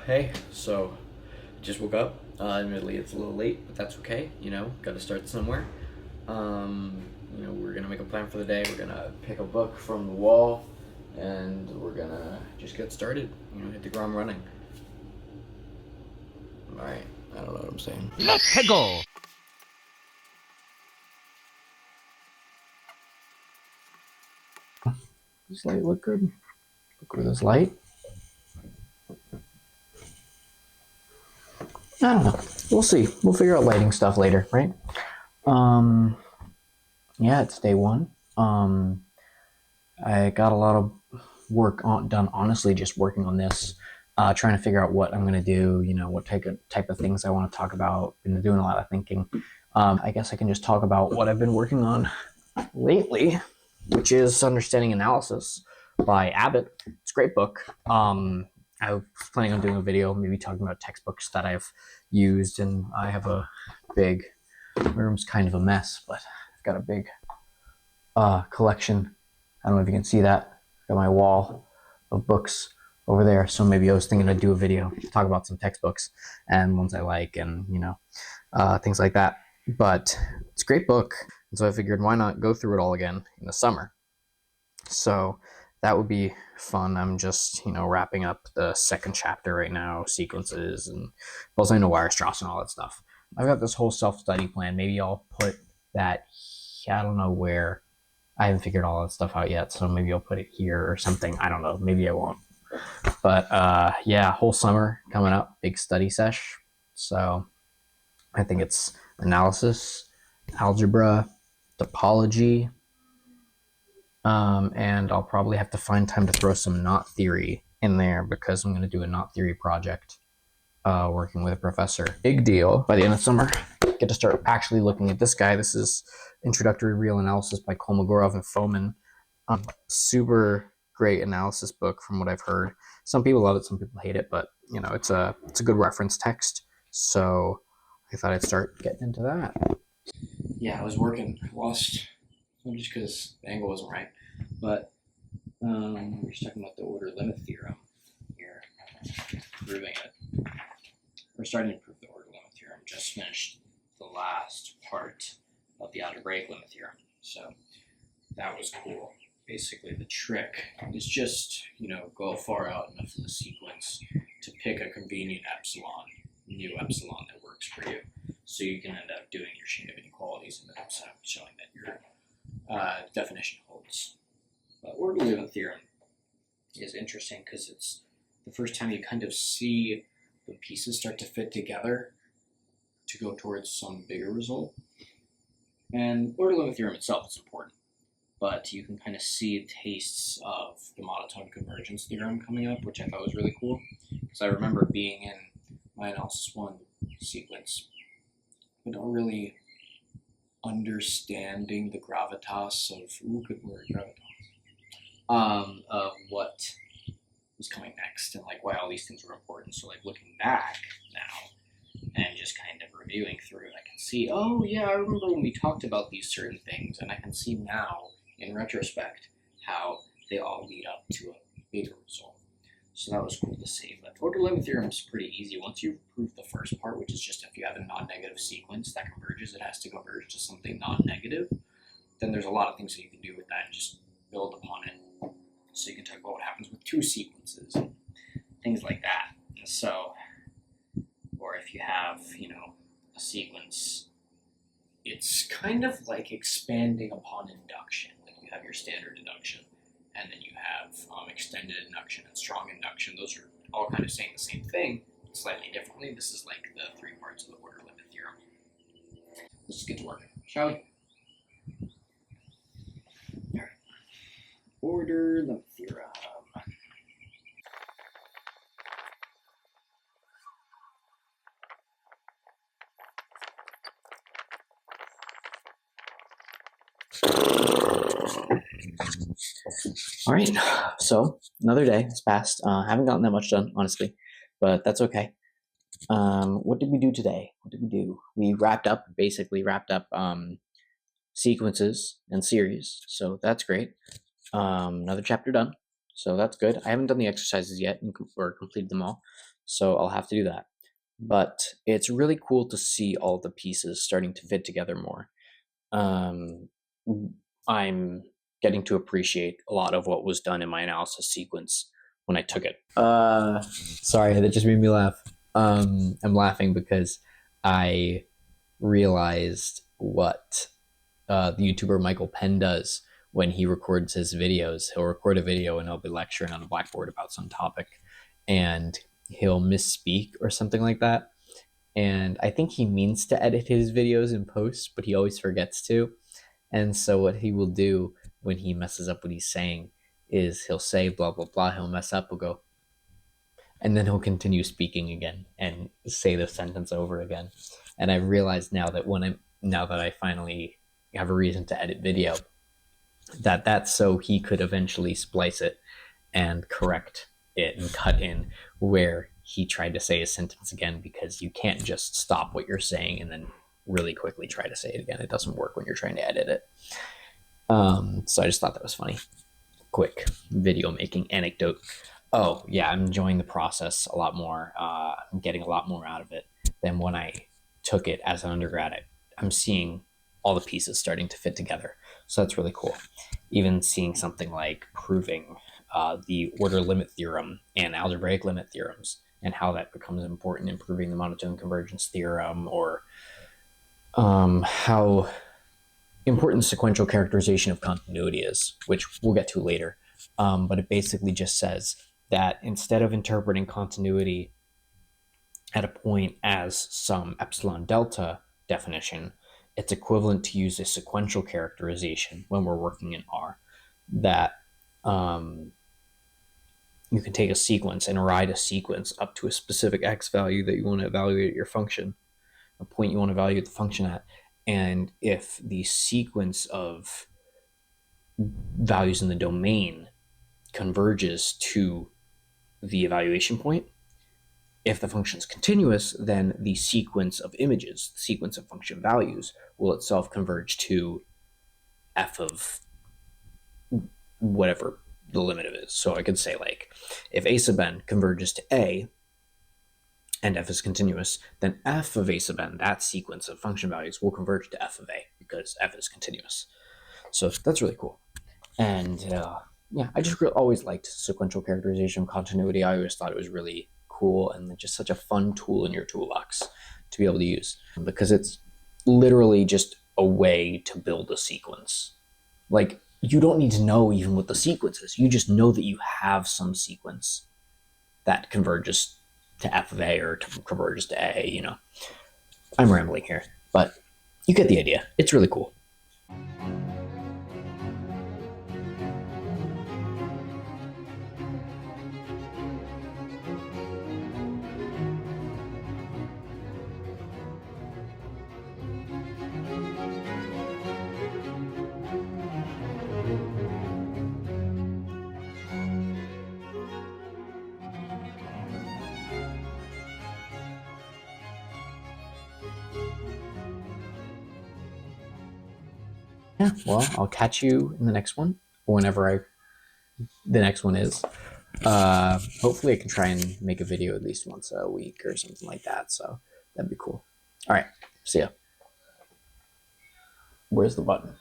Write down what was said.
Hey, so just woke up. Admittedly, it's a little late, but that's okay. Got to start somewhere. We're gonna make a plan for the day. We're gonna pick a book from the wall, and we're gonna just get started. Hit the ground running. All right. I don't know what I'm saying. Let's go! Does this light look good? Look with this light. I don't know. We'll see. We'll figure out lighting stuff later, right? Um, yeah, it's day one. I got a lot of work done, honestly, just working on this, trying to figure out what I'm going to do, what type of things I want to talk about. Been doing a lot of thinking. I guess I can just talk about what I've been working on lately, which is Understanding Analysis by Abbott. It's a great book. I was planning on doing a video, maybe talking about textbooks that I've used, and I have a big, my room's kind of a mess, but I've got a big collection. I don't know if you can see that. Got my wall of books over there. So maybe I was thinking to do a video, talk about some textbooks and ones I like, and things like that. But it's a great book, and so I figured why not go through it all again in the summer. So that would be fun. I'm just wrapping up the second chapter right now, sequences and Bolzano Weierstrass and all that stuff. I've got this whole self-study plan. Maybe I'll put that. I don't know where. I haven't figured all that stuff out yet, so maybe I'll put it here or something. I don't know. Maybe I won't. But yeah, whole summer coming up, big study sesh. So I think it's analysis, algebra, topology, and I'll probably have to find time to throw some knot theory in there because I'm going to do a knot theory project working with a professor. Big deal. By the end of summer, get to start actually looking at this guy. This is Introductory Real Analysis by Kolmogorov and Fomin. Super great analysis book from what I've heard. Some people love it, some people hate it, but it's a good reference text. So I thought I'd start getting into that. Yeah, I was working, lost, just because the angle wasn't right. But we're just talking about the order limit theorem here, proving it. We're starting to prove the order limit theorem. Just finished the last part of the algebraic limit theorem. So that was cool. Basically, the trick is just, go far out enough in the sequence to pick a convenient epsilon, new epsilon that works for you. So you can end up doing your chain of inequalities and then showing that your definition holds. But order limit theorem is interesting because it's the first time you kind of see the pieces start to fit together to go towards some bigger result. And order limit theorem itself is important, but you can kind of see tastes of the monotone convergence theorem coming up, which I thought was really cool, because I remember being in my analysis 1 sequence, but not really understanding the gravitas of, good word, gravitas, of what was coming next and like why all these things were important. So like looking back now and just kind of reviewing through it, I can see, oh yeah, I remember when we talked about these certain things, and I can see now in retrospect how they all lead up to a bigger result. So that was cool to see. But order limit theorem is pretty easy. Once you've proved the first part, which is just if you have a non-negative sequence that converges, it has to converge to something non-negative, then there's a lot of things that you can do with that and just build upon it. So you can talk about what happens with two sequences and things like that. So, or if you have, a sequence, it's kind of like expanding upon induction. Like you have your standard induction, and then you have extended induction and strong induction. Those are all kind of saying the same thing, slightly differently. This is like the three parts of the order limit theorem. Let's just get to work, shall we? All right. Order limit theorem. All right, so another day has passed. Haven't gotten that much done, honestly, but that's okay. What did we do today? What did we do? We basically wrapped up sequences and series, so that's great. Another chapter done. So that's good. I haven't done the exercises yet or completed them all, so I'll have to do that. But it's really cool to see all the pieces starting to fit together more. Um, I'm getting to appreciate a lot of what was done in my analysis sequence when I took it. Sorry, that just made me laugh. I'm laughing because I realized what the YouTuber Michael Penn does when he records his videos. He'll record a video and he'll be lecturing on a blackboard about some topic, and he'll misspeak or something like that. And I think he means to edit his videos in post, but he always forgets to. And so what he will do when he messes up what he's saying is he'll say blah blah blah, he'll mess up, he'll go, and then he'll continue speaking again and say the sentence over again. And I realized now that I finally have a reason to edit video, that's so he could eventually splice it and correct it and cut in where he tried to say a sentence again, because you can't just stop what you're saying and then really quickly try to say it again. It doesn't work when you're trying to edit it. So I just thought that was funny. Quick video making anecdote. Oh yeah, I'm enjoying the process a lot more. I'm getting a lot more out of it than when I took it as an undergrad. I'm seeing all the pieces starting to fit together. So that's really cool. Even seeing something like proving the order limit theorem and algebraic limit theorems and how that becomes important in proving the monotone convergence theorem, or how important sequential characterization of continuity is, which we'll get to later. But it basically just says that instead of interpreting continuity at a point as some epsilon delta definition, it's equivalent to use a sequential characterization when we're working in R, that you can take a sequence and ride a sequence up to a specific x value that you want to evaluate your function, a point you want to evaluate the function at. And if the sequence of values in the domain converges to the evaluation point, if the function is continuous, then the sequence of images, the sequence of function values, will itself converge to f of whatever the limit of it is. So I could say, like, if a sub n converges to a and f is continuous, then f of a sub n, that sequence of function values, will converge to f of a because f is continuous. So that's really cool. And yeah, I just always liked sequential characterization of continuity. I always thought it was really cool and just such a fun tool in your toolbox to be able to use, because it's literally just a way to build a sequence. Like, you don't need to know even what the sequence is. You just know that you have some sequence that converges to f of a or converges to a, you know. I'm rambling here, but you get the idea. It's really cool. Yeah, well, I'll catch you in the next one, whenever the next one is. Hopefully I can try and make a video at least once a week or something like that, so that'd be cool. All right, see ya. Where's the button?